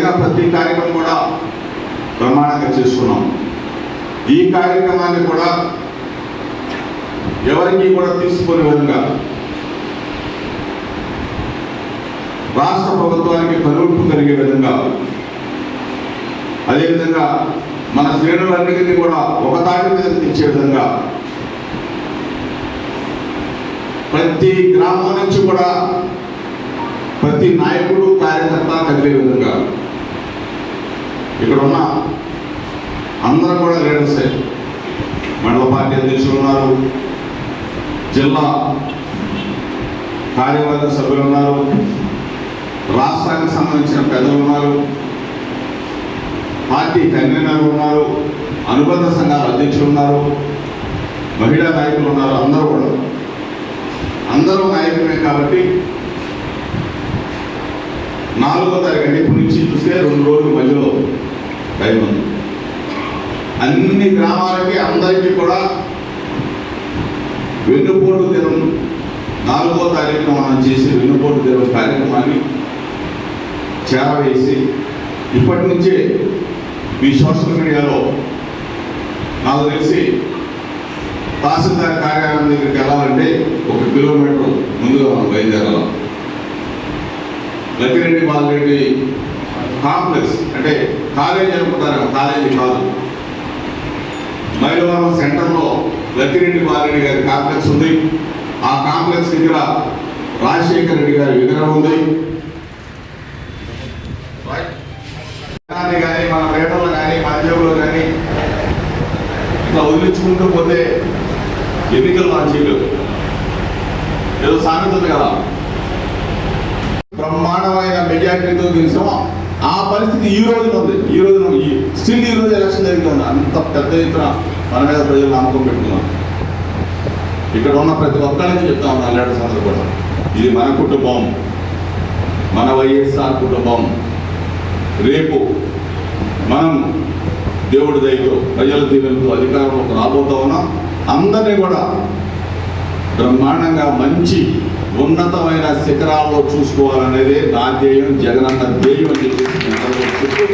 జరిగిన ప్రతి కార్యక్రమం కూడా బ్రహ్మాండంగా చేసుకున్నాం. ఈ కార్యక్రమాన్ని కూడా ఎవరికి కూడా తీసుకునే విధంగా రాష్ట్ర ప్రభుత్వానికి కనువిప్పు కలిగే విధంగా, అదేవిధంగా మన శ్రేణులన్నింటినీ కూడా ఒక తాటి మీద తెచ్చే విధంగా ప్రతి గ్రామం నుంచి కూడా ప్రతి నాయకుడు కార్యకర్త కదిలే విధంగా ఇక్కడ ఉన్న అందరూ కూడా లీడర్సే. మండల పార్టీ అధ్యక్షులు ఉన్నారు, జిల్లా కార్యవర్గ సభ్యులు ఉన్నారు, రాష్ట్రానికి సంబంధించిన పెద్దలు ఉన్నారు, పార్టీ కన్వీనర్లు ఉన్నారు, అనుబంధ సంఘాల అధ్యక్షులు ఉన్నారు, మహిళా నాయకులు ఉన్నారు. అందరూ నాయకులే. కాబట్టి 4వ తారీఖు ఇప్పటి నుంచి చూస్తే 2 రోజుల మధ్యలో టైం ఉంది. అన్ని గ్రామాలకి అందరికీ కూడా వెన్నుపోటు దినం 4వ తారీఖున మనం చేసే వెన్నుపోటు దినం కార్యక్రమాన్ని చేరవేసి ఇప్పటి నుంచే మీ సోషల్ మీడియాలో నాకు తెలిసి తహసీల్దార్ కార్యాలయం దగ్గరికి వెళ్ళాలంటే 1 కిలోమీటర్ ముందుగా మనం బయలుదేరాలి. లక్కిరెడ్డి బాలరెడ్డి కాంప్లెక్స్ అంటే కాలేజీ అనుకుంటారు, కాలేజీ కాదు, మైలవరం సెంటర్లో లక్కిరెడ్డి బాలరెడ్డి గారి కాంప్లెక్స్ ఉంది. ఆ కాంప్లెక్స్ దగ్గర రాజశేఖర రెడ్డి గారి విగ్రహం ఉంది. కానీ మన రేటర్లు కానీ మన జేబులో కానీ ఇట్లా వదిలించుకుంటూ పోతే ఎన్నికలు మనం చేయలేదు. ఏదో సామెత ఉంది కదా, బ్రహ్మాండమైన మెజార్టీతో గెలిచాము. ఆ పరిస్థితి ఈ రోజున ఉంది. ఈ రోజున స్టిల్ ఈ రోజు ఎలక్షన్ జరుగుతుంది. అంత పెద్ద ఎత్తున మన మీద ప్రజలు నమ్మకం పెట్టుకున్నాం. ఇక్కడ ఉన్న ప్రతి ఒక్కరికి చెప్తా ఉన్నాను లీడర్స్ అందరూ కూడా, ఇది మన కుటుంబం, మన వైఎస్ఆర్ కుటుంబం. రేపు మనం దేవుడి దయతో ప్రజల దీవెనతో అధికారంలోకి రాబోతా ఉన్నాం. అందరినీ కూడా బ్రహ్మాండంగా మంచి ఉన్నతమైన శిఖరాల్లో చూసుకోవాలనేది నా ధ్యేయం, జగనన్న ధ్యేయం అని చెప్పి